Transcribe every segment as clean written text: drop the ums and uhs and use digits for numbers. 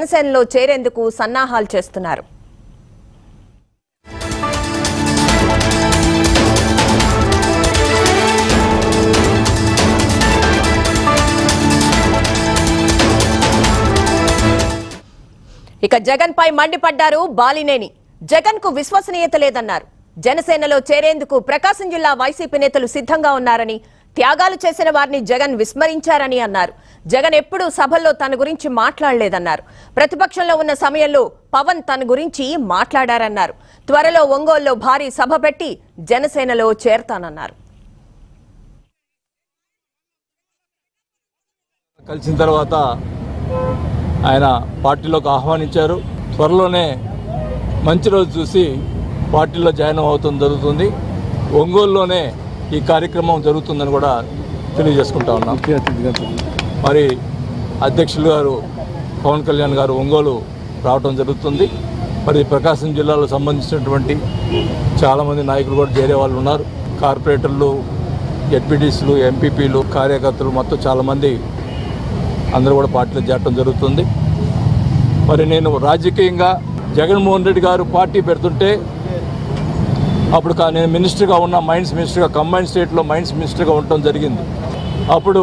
జనసేనలో చేరేందుకు సన్నాహాలు చేస్తున్నారు. ఇక జగన్ పై మండిపడ్డారు బాలినేని. జగన్ కు విశ్వసనీయత లేదన్నారు. జనసేనలో చేరేందుకు ప్రకాశం జిల్లా వైసీపీ నేతలు సిద్ధంగా ఉన్నారని, త్యాగాలు చేసిన వారిని జగన్ విస్మరించారని అన్నారు. జగన్ ఎప్పుడూ సభల్లో తన గురించి మాట్లాడలేదన్నారు. ప్రతిపక్షంలో ఉన్న సమయంలో పవన్ తన గురించి మాట్లాడారన్నారు. త్వరలో ఒంగోలులో భారీ సభ పెట్టి జనసేనలో చేరతానన్నారు. కలిసిన తర్వాత ఆయన పార్టీలోకి ఆహ్వానించారు. త్వరలోనే మంచి రోజు చూసి పార్టీలో జాయిన్ అవుతుంది జరుగుతుంది. ఒంగోలులోనే ఈ కార్యక్రమం జరుగుతుందని కూడా తెలియజేసుకుంటా ఉన్నాం. మరి అధ్యక్షులు గారు పవన్ కళ్యాణ్ గారు ఒంగోలు రావడం జరుగుతుంది. మరి ప్రకాశం జిల్లాలో సంబంధించినటువంటి చాలామంది నాయకులు కూడా చేరే వాళ్ళు ఉన్నారు. కార్పొరేటర్లు, జడ్పీటీసీలు, ఎంపీపీలు, కార్యకర్తలు మొత్తం చాలామంది అందరూ కూడా పార్టీలో చేరడం జరుగుతుంది. మరి నేను రాజకీయంగా జగన్మోహన్ రెడ్డి గారు పార్టీ పెడుతుంటే అప్పుడు నేను మినిస్టర్గా ఉన్న మైన్స్ మినిస్టర్గా కంబైన్ స్టేట్లో మైన్స్ మినిస్టర్గా ఉండటం జరిగింది. అప్పుడు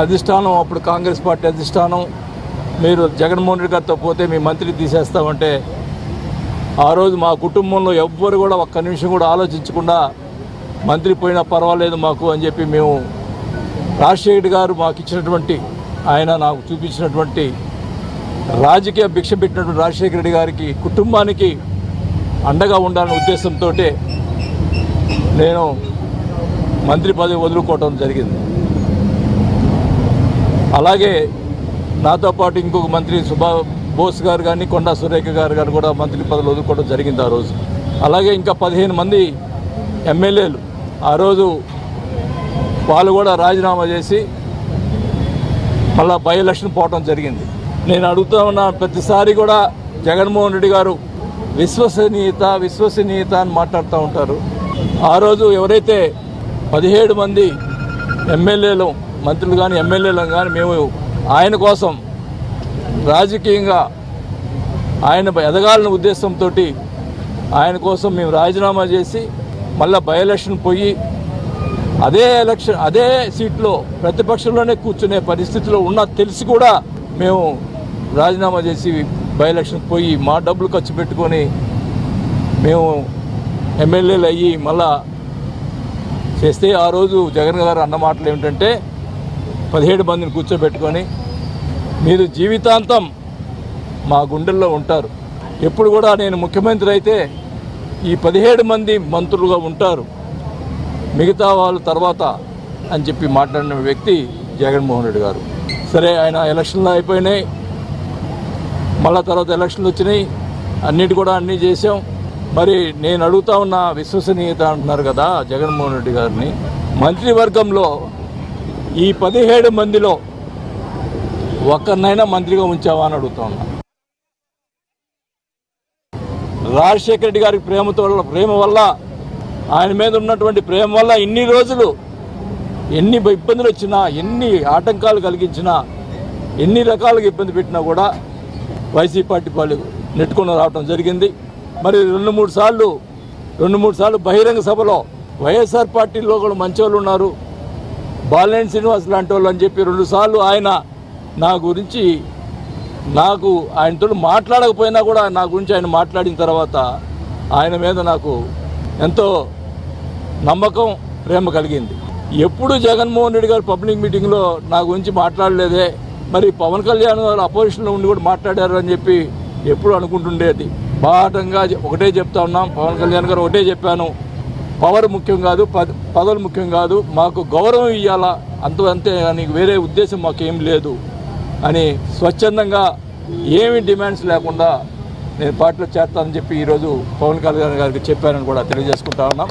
అధిష్టానం, అప్పుడు కాంగ్రెస్ పార్టీ అధిష్టానం, మీరు జగన్మోహన్ రెడ్డి గారితో పోతే మీ మంత్రి తీసేస్తామంటే ఆ రోజు మా కుటుంబంలో ఎవ్వరు కూడా ఒక్క నిమిషం కూడా ఆలోచించకుండా మంత్రి పోయినా పర్వాలేదు మాకు అని చెప్పి మేము రాజశేఖర్ గారు మాకు ఇచ్చినటువంటి, ఆయన నాకు చూపించినటువంటి రాజకీయ భిక్ష పెట్టినటువంటి రాజశేఖర రెడ్డి గారికి కుటుంబానికి అండగా ఉండాలనే ఉద్దేశంతో నేను మంత్రి పదవి వదులుకోవటం జరిగింది. అలాగే నాతో పాటు ఇంకొక మంత్రి బోస్ గారు కానీ, కొండా సురేఖ గారు కానీ కూడా మంత్రి పదవులు వదులుకోవడం జరిగింది ఆ రోజు. అలాగే ఇంకా 15 మంది ఎమ్మెల్యేలు ఆ రోజు వాళ్ళు కూడా రాజీనామా చేసి మళ్ళా బై ఎలక్షన్ పోవటం జరిగింది. నేను అడుగుతా ఉన్న ప్రతిసారి కూడా జగన్మోహన్ రెడ్డి గారు విశ్వసనీయత అని మాట్లాడుతూ ఉంటారు. ఆ రోజు ఎవరైతే 17 మంది ఎమ్మెల్యేలు, మంత్రులు కానీ ఎమ్మెల్యేలు కానీ మేము ఆయన కోసం రాజకీయంగా ఆయన ఎదగాలనే ఉద్దేశంతో ఆయన కోసం మేము రాజీనామా చేసి మళ్ళీ బై ఎలక్షన్ పోయి అదే సీట్లో ప్రతిపక్షంలోనే కూర్చునే పరిస్థితిలో ఉన్నా తెలిసి కూడా మేము రాజీనామా చేసి బై ఎలక్షన్ పోయి మా డబ్బులు ఖర్చు పెట్టుకొని మేము ఎమ్మెల్యేలు అయ్యి మళ్ళా చేస్తే ఆ రోజు జగన్ గారు అన్న మాటలు ఏమిటంటే 17 మందిని కూర్చోబెట్టుకొని మీరు జీవితాంతం మా గుండెల్లో ఉంటారు, ఎప్పుడు కూడా నేను ముఖ్యమంత్రి అయితే ఈ 17 మంది మంత్రులుగా ఉంటారు, మిగతా వాళ్ళు తర్వాత అని చెప్పి మాట్లాడిన వ్యక్తి జగన్మోహన్ రెడ్డి గారు. సరే, ఆయన ఎలక్షన్లు అయిపోయినాయి, మళ్ళా తర్వాత ఎలక్షన్లు వచ్చినాయి, అన్నీ చేసాం. మరి నేను అడుగుతా ఉన్న విశ్వసనీయత అంటున్నారు కదా జగన్మోహన్ రెడ్డి గారిని, మంత్రివర్గంలో ఈ 17 మందిలో ఒక్కరినైనా మంత్రిగా ఉంచావా అని అడుగుతా ఉన్నా. రాజశేఖర రెడ్డి గారికి ప్రేమ వల్ల, ఆయన మీద ఉన్నటువంటి ప్రేమ వల్ల ఇన్ని రోజులు ఎన్ని ఇబ్బందులు వచ్చినా, ఎన్ని ఆటంకాలు కలిగించినా, ఎన్ని రకాలుగా ఇబ్బంది పెట్టినా కూడా వైసీపీ పార్టీ వాళ్ళు నెట్టుకొని రావడం జరిగింది. మరి 2-3 సార్లు బహిరంగ సభలో వైఎస్ఆర్ పార్టీలో కూడా మంచి వాళ్ళు ఉన్నారు, బాలినేని శ్రీనివాస్ లాంటి వాళ్ళు అని చెప్పి 2 సార్లు ఆయన నా గురించి, నాకు ఆయనతో మాట్లాడకపోయినా కూడా నా గురించి ఆయన మాట్లాడిన తర్వాత ఆయన మీద నాకు ఎంతో నమ్మకం, ప్రేమ కలిగింది. ఎప్పుడు జగన్మోహన్ రెడ్డి గారు పబ్లిక్ మీటింగ్లో నా గురించి మాట్లాడలేదే, మరి పవన్ కళ్యాణ్ గారు అపోజిషన్లో ఉండి కూడా మాట్లాడారు అని చెప్పి ఎప్పుడు అనుకుంటుండేది. బాటంగా ఒకటే చెప్తా ఉన్నాం, పవన్ కళ్యాణ్ గారు ఒకటే చెప్పాను, పవర్ ముఖ్యం కాదు, పదవులు ముఖ్యం కాదు, మాకు గౌరవం ఇవ్వాలా అంతే అని వేరే ఉద్దేశం మాకేం లేదు అని స్వచ్ఛందంగా ఏమి డిమాండ్స్ లేకుండా నేను పార్టీలో చేస్తానని చెప్పి ఈరోజు పవన్ కళ్యాణ్ గారికి చెప్పానని కూడా తెలియజేసుకుంటా ఉన్నాం.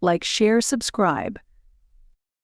Like, share, subscribe.